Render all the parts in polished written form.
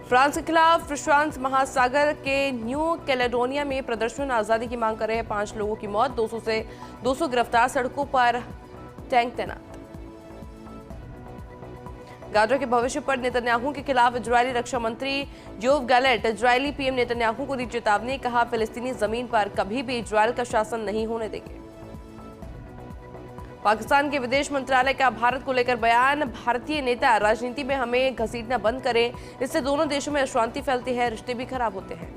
France के खिलाफ प्रशांत महासागर के न्यू कैलेडोनिया में प्रदर्शन। आजादी की मांग कर रहे 5 लोगों की मौत, 200 से 200 गिरफ्तार, सड़कों पर टैंक तैनात। गाजा के भविष्य पर नेतन्याहू के खिलाफ इजरायली रक्षा मंत्री Yoav Gallant Israeli PM Netanyahu को दी चेतावनी। कहा, फिलिस्तीनी जमीन पर कभी भी इजरायल का शासन नहीं होने देंगे। पाकिस्तान के विदेश मंत्रालय का भारत को लेकर बयान। भारतीय नेता राजनीति में हमें घसीटना बंद करें, इससे दोनों देशों में अशांति फैलती है, रिश्ते भी खराब होते हैं।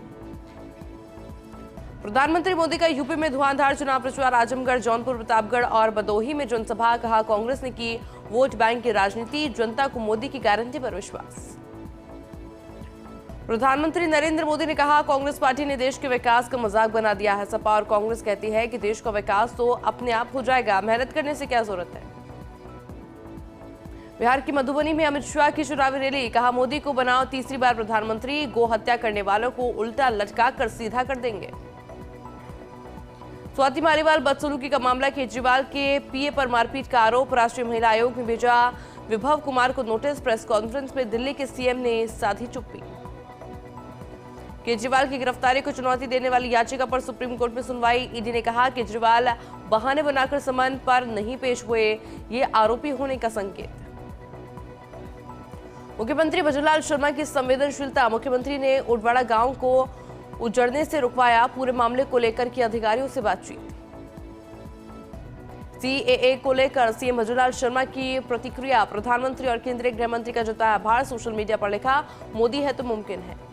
प्रधानमंत्री मोदी का यूपी में धुआंधार चुनाव प्रचार। आजमगढ़, जौनपुर, प्रतापगढ़ और भदोही में जनसभा। कहा, कांग्रेस ने की वोट बैंक की राजनीति, जनता को मोदी की गारंटी पर विश्वास। प्रधानमंत्री नरेंद्र मोदी ने कहा, कांग्रेस पार्टी ने देश के विकास का मजाक बना दिया है। सपा और कांग्रेस कहती है कि देश का विकास तो अपने आप हो जाएगा, मेहनत करने से क्या जरूरत है। बिहार की मधुबनी में अमित शाह की चुनावी रैली। कहा, मोदी को बनाओ तीसरी बार प्रधानमंत्री, गो हत्या करने वालों को उल्टा लटका कर सीधा कर देंगे। स्वाति मालीवाल बदसलूकी का मामला। केजरीवाल के पीए पर मारपीट का आरोप। राष्ट्रीय महिला आयोग ने भेजा विभव कुमार को नोटिस। प्रेस कॉन्फ्रेंस में दिल्ली के सीएम ने साधी चुप्पी। केजरीवाल की गिरफ्तारी को चुनौती देने वाली याचिका पर सुप्रीम कोर्ट में सुनवाई। ईडी ने कहा, केजरीवाल बहाने बनाकर समन पर नहीं पेश हुए, ये आरोपी होने का संकेत। मुख्यमंत्री भजनलाल शर्मा की संवेदनशीलता। मुख्यमंत्री ने उड़वाड़ा गांव को उजड़ने से रुकवाया। पूरे मामले को लेकर की अधिकारियों से बातचीत। सीएए को लेकर सीएम भजनलाल शर्मा की प्रतिक्रिया। प्रधानमंत्री और केंद्रीय गृह मंत्री का जताया आभार। सोशल मीडिया पर लिखा, मोदी है तो मुमकिन है।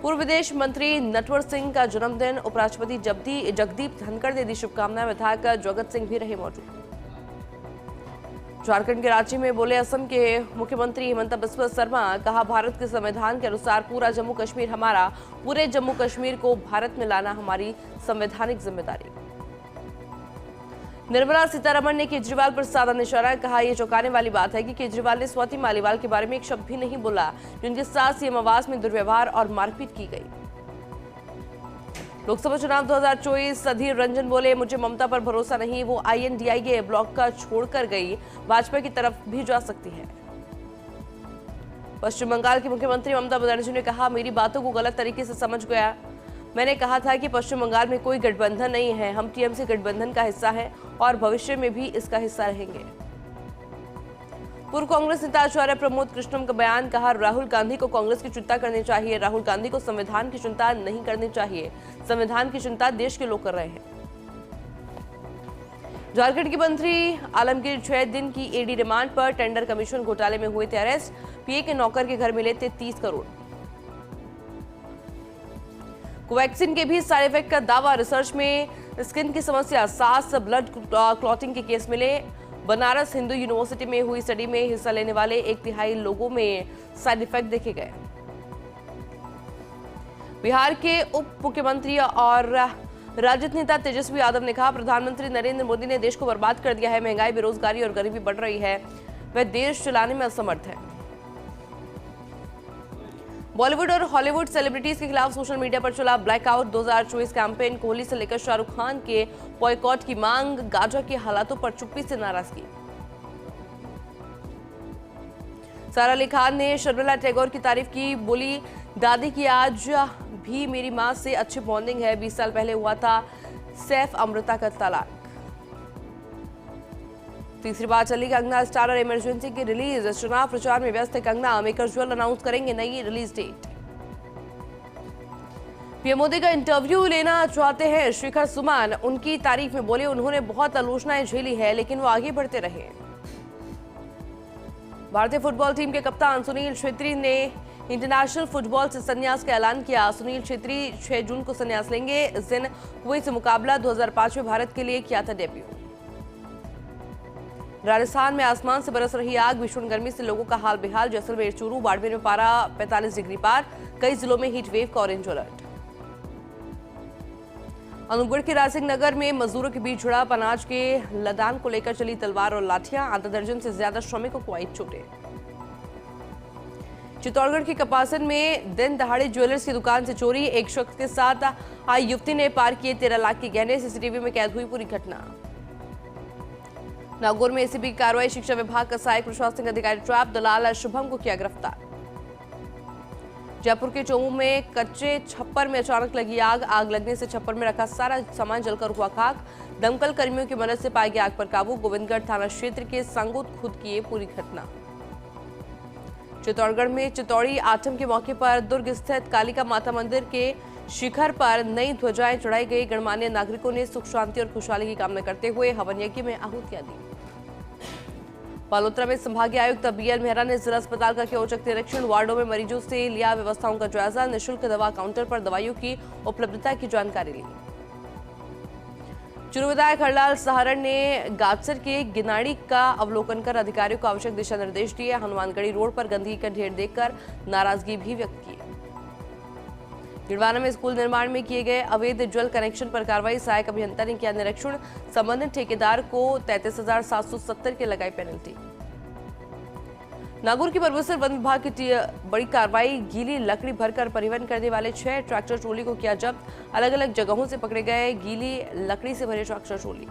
पूर्व विदेश मंत्री नटवर सिंह का जन्मदिन। उपराष्ट्रपति जगदीप धनखड़ ने दी शुभकामनाएं। विधायक जगत सिंह भी रहे मौजूद। झारखंड के रांची में बोले असम के मुख्यमंत्री हिमंता बिस्वा शर्मा। कहा, भारत के संविधान के अनुसार पूरा जम्मू कश्मीर हमारा, पूरे जम्मू कश्मीर को भारत में लाना हमारी संवैधानिक जिम्मेदारी। निर्मला सीतारमण ने केजरीवाल पर साधा निशाना। कहा, यह चौंकाने वाली बात है कि केजरीवाल ने स्वाति मालीवाल के बारे में एक शब्द भी नहीं बोला, जिनके साथ सीएम आवास में दुर्व्यवहार और मारपीट की गई। लोकसभा चुनाव 2024। अधीर रंजन बोले, मुझे ममता पर भरोसा नहीं, वो INDIA ब्लॉक का छोड़कर गई, भाजपा की तरफ भी जा सकती है। पश्चिम बंगाल की मुख्यमंत्री ममता बनर्जी ने कहा, मेरी बातों को गलत तरीके से समझ गया। मैंने कहा था कि पश्चिम बंगाल में कोई गठबंधन नहीं है, हम टीएमसी गठबंधन का हिस्सा है और भविष्य में भी इसका हिस्सा रहेंगे। पूर्व कांग्रेस नेता आचार्य प्रमोद कृष्णम का बयान। कहा, राहुल गांधी को कांग्रेस की चिंता करनी चाहिए, राहुल गांधी को संविधान की चिंता नहीं करनी चाहिए, संविधान की चिंता देश के लोग कर रहे हैं। झारखंड के मंत्री आलमगीर 6 दिन की ईडी रिमांड पर। टेंडर कमीशन घोटाले में हुए थे अरेस्ट। पीए के नौकर के घर मिले थे 30 करोड़। कोवैक्सीन के भी साइड इफेक्ट का दावा। रिसर्च में स्किन की समस्या, सांस, ब्लड क्लॉटिंग के केस मिले। बनारस हिंदू यूनिवर्सिटी में हुई स्टडी में हिस्सा लेने वाले 1/3 लोगों में साइड इफेक्ट देखे गए। बिहार के उप मुख्यमंत्री और राजद नेता तेजस्वी यादव ने कहा, प्रधानमंत्री नरेंद्र मोदी ने देश को बर्बाद कर दिया है, महंगाई, बेरोजगारी और गरीबी बढ़ रही है, वह देश चलाने में असमर्थ है। बॉलीवुड और हॉलीवुड सेलिब्रिटीज के खिलाफ सोशल मीडिया पर चला ब्लैकआउट 2024 कैंपेन। कोहली से लेकर शाहरुख खान के बॉयकॉट की मांग। गाजा के हालातों पर चुप्पी से नाराजगी। सारा अली खान ने शर्मिला टैगोर की तारीफ की। बोली, दादी की आज भी मेरी मां से अच्छी बॉन्डिंग है। 20 साल पहले हुआ था सैफ अमृता का तलाक। तीसरी बार चली कंगना स्टारर इमरजेंसी की रिलीज। चुनाव प्रचार में व्यस्त है कंगना। मेकर्स जल्द अनाउंस करेंगे नई रिलीज डेट। पीएम मोदी का इंटरव्यू लेना चाहते हैं शिखर सुमन। उनकी तारीफ में बोले, उन्होंने बहुत आलोचनाएं झेली है लेकिन वो आगे बढ़ते रहे। भारतीय फुटबॉल टीम के कप्तान सुनील छेत्री ने इंटरनेशनल फुटबॉल से संन्यास का ऐलान किया। सुनील छेत्री 6 जून को संन्यास लेंगे। इस दिन कुवैत से मुकाबला 2005 में भारत के लिए किया था डेब्यू। राजस्थान में आसमान से बरस रही आग। भीषण गर्मी से लोगों का हाल बेहाल। जैसलमेर, चूरू, बाड़मेर में पारा 45 डिग्री पार। कई जिलों में हीट वेव का ऑरेंज अलर्ट। अनूपगढ़ के राजसिंह नगर में मजदूरों के बीच झड़प। अनाज के लदान को लेकर चली तलवार और लाठियां। आधा दर्जन से ज्यादा श्रमिकों को आई चोटें। चित्तौड़गढ़ के कपासन में दिन दहाड़े ज्वेलर्स की दुकान से चोरी। एक शख्स के साथ आई युवती ने पार किए 13 लाख के गहने। सीसीटीवी में कैद हुई पूरी घटना। नागौर में एसीबी की कार्रवाई। शिक्षा विभाग का सहायक प्रशासनिक अधिकारी ट्रैप। दलाल शुभम को किया गिरफ्तार। जयपुर के चोमू में कच्चे छप्पर में अचानक लगी आग। आग लगने से छप्पर में रखा सारा सामान जलकर हुआ खाक। दमकल कर्मियों की मदद से पाई गई आग पर काबू। गोविंदगढ़ थाना क्षेत्र के संगोत खुद की ये पूरी घटना। चित्तौड़गढ़ में चित्तौड़ी आठम के मौके पर दुर्ग स्थित कालिका माता मंदिर के शिखर पर नई ध्वजाएं चढ़ाई गई। गणमान्य नागरिकों ने सुख शांति और खुशहाली की कामना करते हुए हवन यज्ञ में आहुतियां दी। बालोतरा में संभागीय आयुक्त बीएल मेहरा ने जिला अस्पताल का किया औचक निरीक्षण। वार्डों में मरीजों से लिया व्यवस्थाओं का जायजा। निःशुल्क दवा काउंटर पर दवाइयों की उपलब्धता की जानकारी ली। चुरू विधायक हरलाल सहारण ने गादसर के गिनाड़ी का अवलोकन कर अधिकारियों को आवश्यक दिशा निर्देश दिए। हनुमानगढ़ी रोड पर गंदगी का ढेर देखकर नाराजगी भी व्यक्त की। गिड़वाना में स्कूल निर्माण में किए गए अवैध जल कनेक्शन पर कार्रवाई। सहायक अभियंता ने किया निरीक्षण। संबंधित ठेकेदार को 33,770 की लगाई पेनल्टी। नागौर की परमेश्वर वन विभाग की बड़ी कार्रवाई। गीली लकड़ी भरकर परिवहन करने वाले 6 ट्रैक्टर ट्रॉली को किया जब्त। अलग अलग जगहों से पकड़े गए गीली लकड़ी से भरे ट्रैक्टर ट्रॉली।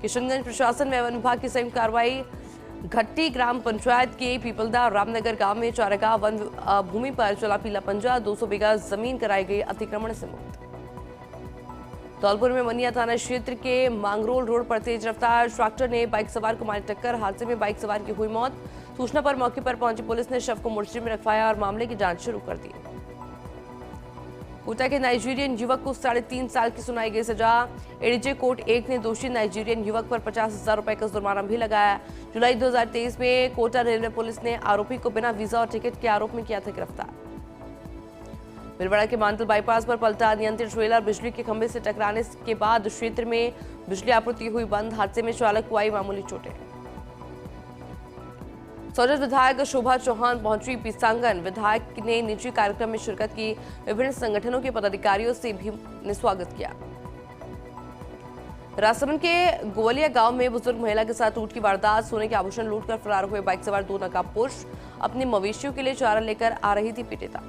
किशनगंज प्रशासन में वन विभाग की संयुक्त कार्रवाई। घट्टी ग्राम पंचायत के पीपलदा रामनगर गांव में चारागाह वन भूमि पर चला पीला पंजा। 200 बीघा जमीन कराई गई अतिक्रमण से मुक्त। धौलपुर में मनिया थाना क्षेत्र के मांगरोल रोड पर तेज रफ्तार ट्रैक्टर ने बाइक सवार को मारी टक्कर। हादसे में बाइक सवार की हुई मौत। सूचना पर मौके पर पहुंची पुलिस ने शव को मोर्चरी में रखवाया और मामले की जांच शुरू कर दी। कोटा के नाइजीरियन युवक को 3.5 साल की सुनाई गई सजा। एडीजे कोर्ट 1 ने दोषी नाइजीरियन युवक पर 50,000 रुपए का जुर्माना भी लगाया। जुलाई 2023 में कोटा रेलवे पुलिस ने आरोपी को बिना वीजा और टिकट के आरोप में किया था गिरफ्तार। भीलवाड़ा के मानतल बाईपास पर पलटा अनियंत्रित ट्रेलर। बिजली के खंभे से टकराने के बाद क्षेत्र में बिजली आपूर्ति हुई बंद। हादसे में चालक को आई मामूली चोटें। सोजत विधायक शोभा चौहान पहुंची पीसांगन। विधायक ने निजी कार्यक्रम में शिरकत की। विभिन्न संगठनों के पदाधिकारियों से भी ने स्वागत किया। राजसमंद के गोवलिया गांव में बुजुर्ग महिला के साथ लूट की वारदात। सोने के आभूषण लूटकर फरार हुए बाइक सवार 2 नकाबपोश। अपने मवेशियों के लिए चारा लेकर आ रही थी पीड़िता।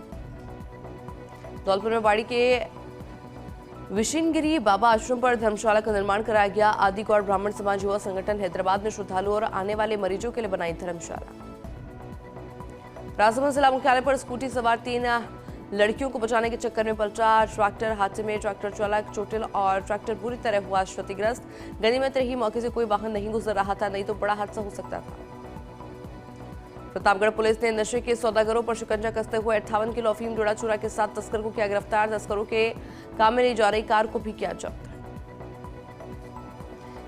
धौलपुर में बाड़ी के विशिनगिरी बाबा आश्रम पर धर्मशाला का निर्माण कराया गया। आदिगौड़ ब्राह्मण समाज युवा संगठन हैदराबाद ने श्रद्धालुओं और आने वाले मरीजों के लिए बनाई धर्मशाला। राजसमंद जिला मुख्यालय पर स्कूटी सवार 3 लड़कियों को बचाने के चक्कर में पलटा ट्रैक्टर। हादसे में ट्रैक्टर चालक चोटिल और ट्रैक्टर पूरी तरह हुआ क्षतिग्रस्त। गनीमत रही मौके से कोई वाहन नहीं गुजर रहा था, नहीं तो बड़ा हादसा हो सकता था। प्रतापगढ़ पुलिस ने नशे के सौदागरों पर शिकंजा कसते हुए 58 किलो अफीम डोडा चूरा के साथ तस्कर को किया गिरफ्तार। तस्करों के काम में ले जा रही कार को भी किया जब्त।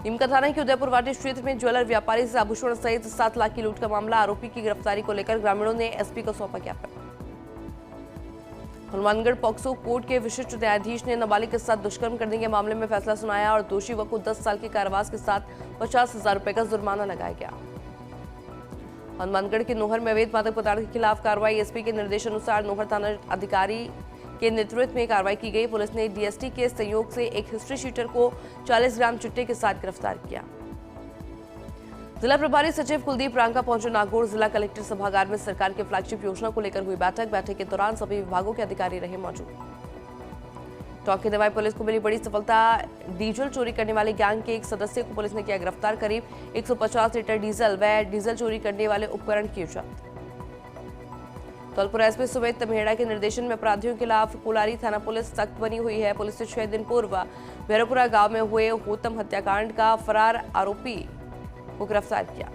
नीमका थाना के उदयपुर वाटी क्षेत्र में ज्वेलर व्यापारी से आभूषण सहित 7 लाख की लूट का मामला। आरोपी की गिरफ्तारी को लेकर ग्रामीणों ने एसपी को सौंपा ज्ञापन। हनुमानगढ़ पॉक्सो कोर्ट के विशिष्ट न्यायाधीश ने नाबालिग के साथ दुष्कर्म करने के मामले में फैसला सुनाया और दोषी युवक को 10 साल के कारावास के साथ 50,000 रुपए का जुर्माना लगाया गया। हनुमानगढ़ के नोहर में अवैध मादक पदार्थ के खिलाफ कार्रवाई। एसपी के निर्देशानुसार नोहर थाना अधिकारी के नेतृत्व में कार्रवाई की गई। पुलिस ने डीएसटी के सहयोग से एक हिस्ट्री शीटर को 40 ग्राम चिट्टे के साथ गिरफ्तार किया। जिला प्रभारी सचिव कुलदीप रांका पहुंचे नागौर। जिला कलेक्टर सभागार में सरकार के फ्लैगशिप योजना को लेकर हुई बैठक के दौरान सभी विभागों के अधिकारी रहे मौजूद। टॉकी दवाई पुलिस को मिली बड़ी सफलता। डीजल चोरी करने वाले गैंग के एक सदस्य को पुलिस ने किया गिरफ्तार। करीब 150 लीटर डीजल व डीजल चोरी करने वाले उपकरण किए जब्त। धौलपुर एसपी सुमित मेहड़ा के निर्देशन में अपराधियों के खिलाफ कोलारी थाना पुलिस सख्त बनी हुई है। पुलिस ने 6 दिन पूर्व भैरवपुरा गांव में हुए होतम हत्याकांड का फरार आरोपी को गिरफ्तार किया।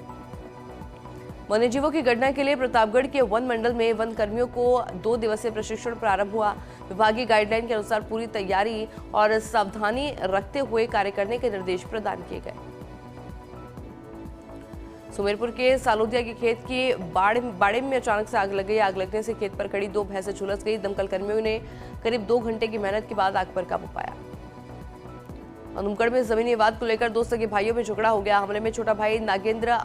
वन्यजीवों की गणना के लिए प्रतापगढ़ के वन मंडल में वन कर्मियों को 2 दिवसीय प्रशिक्षण प्रारंभ हुआ। विभागीय गाइडलाइन के अनुसार पूरी तैयारी और सावधानी रखते हुए कार्य करने के निर्देश प्रदान किए गए। सुमेरपुर के सालोदिया के खेत की बाड़े में अचानक से आग लग गई। आग लगने से खेत पर खड़ी 2 भैंसें झुलस गई। दमकल कर्मियों ने करीब 2 घंटे की मेहनत के बाद आग पर काबू पाया। हनुमगढ़ में जमीनी विवाद को लेकर 2 सगे भाइयों में झगड़ा हो गया। हमले में छोटा भाई नागेंद्र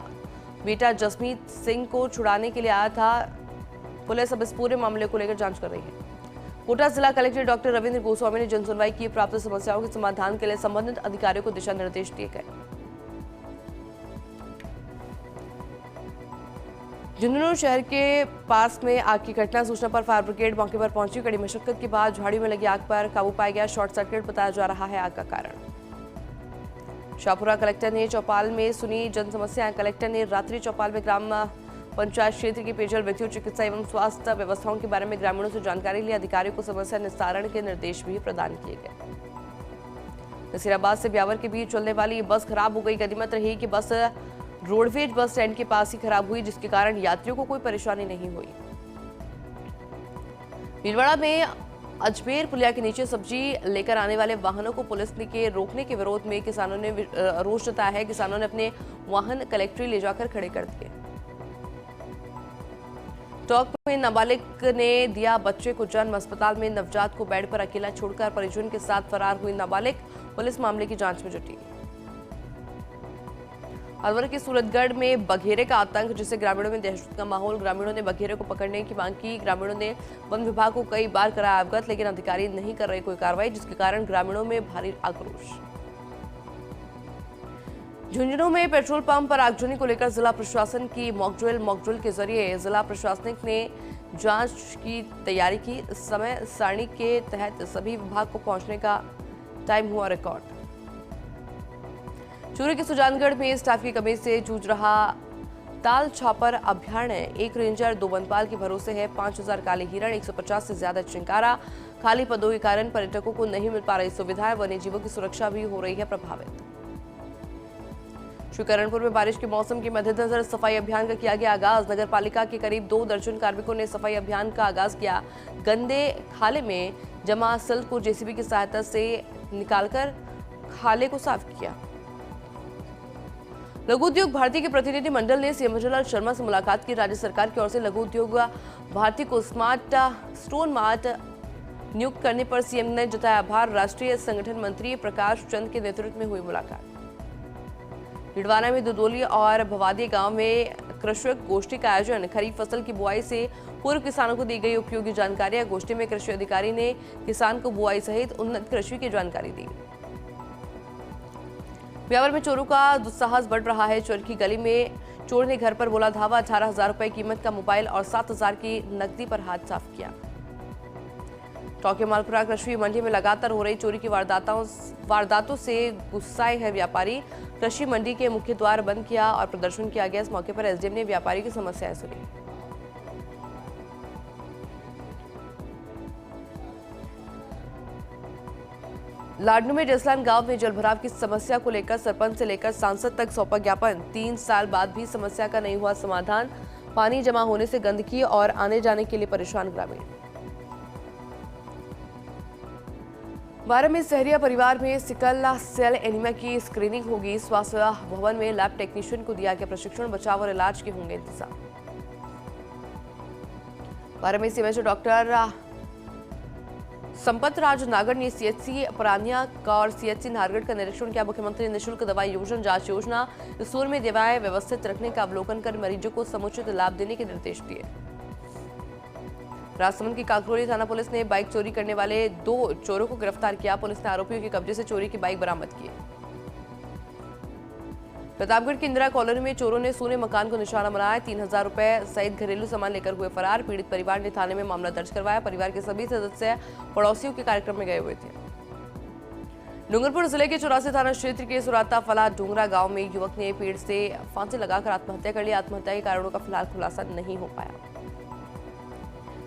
बेटा जसमीत सिंह को छुड़ाने के लिए आया था। पुलिस अब इस पूरे मामले को लेकर जांच कर रही है। कोटा जिला कलेक्टर डॉक्टर रविंद्र गोस्वामी ने जनसुनवाई की। प्राप्त समस्याओं के समाधान के लिए संबंधित अधिकारियों को दिशा निर्देश दिए गए। झुंझुनू शहर के पास में आग की घटना। सूचना पर फायर ब्रिगेड मौके पर पहुंची। कड़ी मशक्कत के बाद झाड़ियों में लगी आग पर काबू पाया गया। शॉर्ट सर्किट बताया जा रहा है आग का कारण। शाहपुरा कलेक्टर ने चौपाल में सुनी जन समस्याएं। कलेक्टर ने रात्रि चौपाल में ग्राम पंचायत क्षेत्र की पेयजल, विद्युत, चिकित्सा एवं स्वास्थ्य व्यवस्थाओं के बारे में ग्रामीणों से जानकारी ली। अधिकारियों को समस्या निस्तारण के निर्देश भी प्रदान किए गए। नसीराबाद से ब्यावर के बीच चलने वाली ये बस खराब हो गई। गनीमत रही कि बस रोडवेज बस स्टैंड के पास ही खराब हुई, जिसके कारण यात्रियों को कोई परेशानी नहीं हुई। भीलवाड़ा में अजमेर पुलिया के नीचे सब्जी लेकर आने वाले वाहनों को पुलिस के रोकने के विरोध में किसानों ने रोष जताया है। किसानों ने अपने वाहन कलेक्ट्री ले जाकर खड़े कर दिए। टॉक में नाबालिग ने दिया बच्चे को जन्म। अस्पताल में नवजात को बेड पर अकेला छोड़कर परिजन के साथ फरार हुई नाबालिग। पुलिस मामले की जांच में जुटी। अलवर के सूरतगढ़ में बघेरे का आतंक, जिससे ग्रामीणों में दहशत का माहौल। ग्रामीणों ने बघेरे को पकड़ने की मांग की। ग्रामीणों ने वन विभाग को कई बार कराया अवगत, लेकिन अधिकारी नहीं कर रहे कोई कार्रवाई, जिसके कारण ग्रामीणों में भारी आक्रोश। झुंझुनू में पेट्रोल पंप पर आगजनी को लेकर जिला प्रशासन की मॉकड्रिल के जरिए जिला प्रशासनिक ने जांच की तैयारी की। समय सारणी के तहत सभी विभाग को पहुंचने का टाइम हुआ रिकॉर्ड। चूरू के सुजानगढ़ में स्टाफ की कमी से जूझ रहा ताल छापर अभ्यारण्य। एक रेंजर, 2 वनपाल के भरोसे है। 5000 काले हिरण, 150 से ज्यादा चिंकारा। खाली पदों के कारण पर्यटकों को नहीं मिल पा रही सुविधाएं। वन्य जीवों की सुरक्षा भी हो रही है प्रभावित। श्रीकरणपुर में बारिश के मौसम के मद्देनजर सफाई अभियान का किया गया आगाज। नगर पालिका के करीब 2 दर्जन कार्मिकों ने सफाई अभियान का आगाज किया। गंदे खाले में जमा सिल्ट को जेसीबी की सहायता से निकालकर खाले को साफ किया। लघु उद्योग भारती के प्रतिनिधि मंडल ने सीएम अजय शर्मा से मुलाकात की। राज्य सरकार की ओर से लघु उद्योग भारती को स्मार्ट स्टोन मार्ट नियुक्त करने पर सीएम ने जताया आभार। राष्ट्रीय संगठन मंत्री प्रकाश चंद के नेतृत्व में हुई मुलाकात। हिडवाना में दुदोली और भवादी गांव में कृषक गोष्ठी का आयोजन। खरीफ फसल की बुआई से पूर्व किसानों को दी गई उपयोगी जानकारियां। गोष्ठी में कृषि अधिकारी ने किसान को बुआई सहित उन्नत कृषि की जानकारी दी। ब्यावर में चोरों का दुस्साहस बढ़ रहा है। चोर की गली में चोर ने घर पर बोला धावा। 18,000 रुपए कीमत का मोबाइल और 7,000 की नकदी पर हाथ साफ किया। टोके मालपुरा कृषि मंडी में लगातार हो रही चोरी की वारदातों से गुस्साए हैं व्यापारी। कृषि मंडी के मुख्य द्वार बंद किया और प्रदर्शन किया गया। इस मौके पर एसडीएम ने व्यापारी की समस्याएं सुनी। लाडनू में जसलान गांव में जलभराव की समस्या को लेकर सरपंच से लेकर सांसद तक सौंपा ज्ञापन। 3 साल बाद भी समस्या का नहीं हुआ समाधान। पानी जमा होने से गंदगी और आने जाने के लिए परेशान ग्रामीण। बारह में सहरिया परिवार में सिकल सेल एनीमिया की स्क्रीनिंग होगी। स्वास्थ्य भवन में लैब टेक्नीशियन को दिया गया प्रशिक्षण। बचाव और इलाज के होंगे इंतजाम। बारह में सीएमएचओ डॉक्टर संपत राज नागर ने सीएचसी परानिया का और सीएचसी नारगढ़ का निरीक्षण किया। मुख्यमंत्री निःशुल्क दवाई योजना जांच योजना स्टोर में दवाएं व्यवस्थित रखने का अवलोकन कर मरीजों को समुचित लाभ देने के निर्देश दिए। राजसमंद की काकरोली थाना पुलिस ने बाइक चोरी करने वाले 2 चोरों को गिरफ्तार किया। पुलिस ने आरोपियों के कब्जे से चोरी की बाइक बरामद की। प्रतापगढ़ की इंदिरा कॉलोनी में चोरों ने सोने मकान को निशाना बनाया। 3,000 रुपए सहित घरेलू सामान लेकर हुए फरार। पीड़ित परिवार ने थाने में मामला दर्ज करवाया। परिवार के सभी सदस्य पड़ोसियों के कार्यक्रम में गए हुए थे। डूंगरपुर जिले के 84 थाना क्षेत्र के सुराता फला डूंगरा गांव में युवक ने पेड़ से फांसी लगाकर आत्महत्या कर ली। आत्महत्या के कारणों का फिलहाल खुलासा नहीं हो पाया।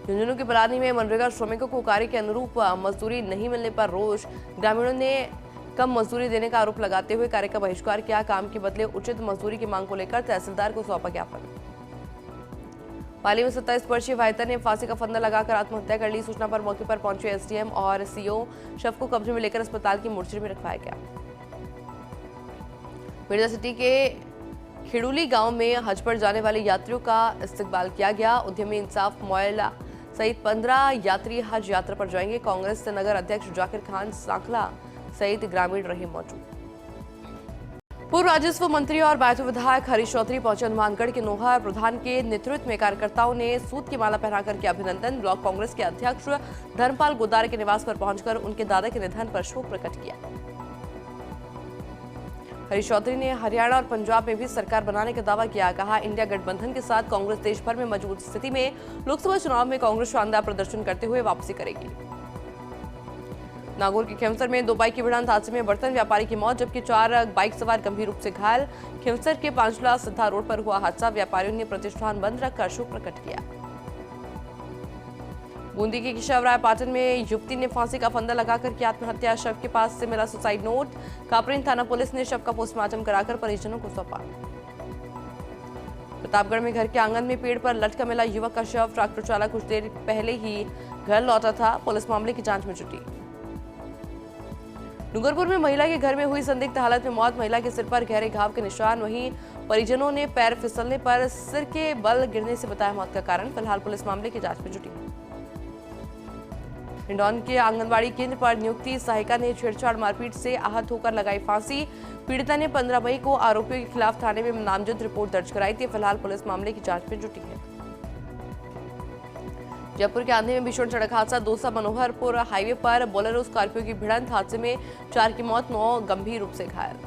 झुंझुनू के बलानी में मनरेगा श्रमिकों को कार्य के अनुरूप मजदूरी नहीं मिलने पर रोष। ग्रामीणों ने कम मजदूरी देने का आरोप लगाते हुए कार्य का बहिष्कार किया। काम के बदले उचित मजदूरी की मांग को लेकर तहसीलदार को सौंपा ज्ञापन। पाली में 27 वर्षीय वाहिता ने फांसी का फंदा लगाकर आत्महत्या कर ली। सूचना पर मौके पर पहुंचे एसडीएम और सीओ शव को कब्जे में लेकर अस्पताल की मोर्चरी में रखवाया गया। मिर्जा सिटी के खिड़ुली गांव में हज पर जाने वाले यात्रियों का इस्तकबाल किया गया। उद्यमी इंसाफ मोयला सहित 15 यात्री हज यात्रा पर जाएंगे। कांग्रेस नगर अध्यक्ष जाकिर खान सांखला सहित ग्रामीण रहे मौजूद। पूर्व राजस्व मंत्री और बैतूल विधायक हरीश चौधरी पहुंचे हनुमानगढ़ के नोहा। प्रधान के नेतृत्व में कार्यकर्ताओं ने सूत की माला पहनाकर किया अभिनंदन। ब्लॉक कांग्रेस के अध्यक्ष धर्मपाल गोदारे के निवास पर पहुंचकर उनके दादा के निधन पर शोक प्रकट किया। हरीश चौधरी ने हरियाणा और पंजाब में भी सरकार बनाने का दावा किया। कहा, इंडिया गठबंधन के साथ कांग्रेस देश भर में मजबूत स्थिति में लोकसभा चुनाव में कांग्रेस शानदार प्रदर्शन करते हुए वापसी करेगी। नागौर के खेमसर में 2 बाइक की भिड़ंत हादसे में बर्तन व्यापारी की मौत, जबकि 4 बाइक सवार गंभीर रूप से घायल। खेमसर के पांचला सिद्धा रोड पर हुआ हादसा। व्यापारियों ने प्रतिष्ठान बंद रखकर शोक प्रकट किया। बूंदी के केशवराय पाटन में युवती ने फांसी का फंदा लगाकर की आत्महत्या। शव के पास से मिला सुसाइड नोट। कापरेन थाना पुलिस ने शव का पोस्टमार्टम कराकर परिजनों को सौंपा। प्रतापगढ़ में घर के आंगन में पेड़ पर लटका मिला युवक का शव। ट्रैक्टर चालक कुछ देर पहले ही घर लौटा था। पुलिस मामले की जांच में जुटी। डूंगरपुर में महिला के घर में हुई संदिग्ध हालत में मौत। महिला के सिर पर गहरे घाव के निशान। वहीं परिजनों ने पैर फिसलने पर सिर के बल गिरने से बताया मौत का कारण। फिलहाल पुलिस मामले की जांच में जुटी है। हिंडौन के आंगनबाड़ी केंद्र पर नियुक्ति सहायिका ने छेड़छाड़ मारपीट से आहत होकर लगाई फांसी। पीड़िता ने 15 मई को आरोपियों के खिलाफ थाने में नामजद रिपोर्ट दर्ज कराई थी। फिलहाल पुलिस मामले की जांच में जुटी है। जयपुर के आंधी में भीषण सड़क हादसा। दौसा मनोहरपुर हाईवे पर बोलेरो स्कॉर्पियो की भिड़ंत हादसे में 4 की मौत, 9 गंभीर रूप से घायल।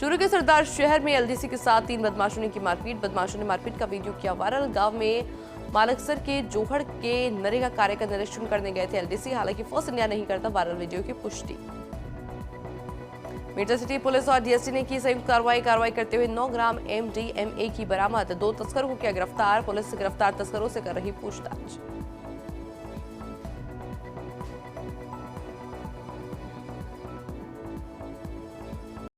चूरू के सरदार शहर में एलडीसी के साथ 3 बदमाशों ने की मारपीट। बदमाशों ने मारपीट का वीडियो किया वायरल। गांव में मालकसर के जोहड़ के नरेगा कार्य का निरीक्षण करने गए थे एलडीसी। हालांकि फोर्स इंडिया नहीं करता वायरल वीडियो की पुष्टि। मेट्रो सिटी पुलिस और डीएसटी ने की संयुक्त कार्रवाई करते हुए 9 ग्राम एमडीएमए की बरामद। 2 तस्करों को किया गिरफ्तार। पुलिस गिरफ्तार तस्करों से कर रही पूछताछ।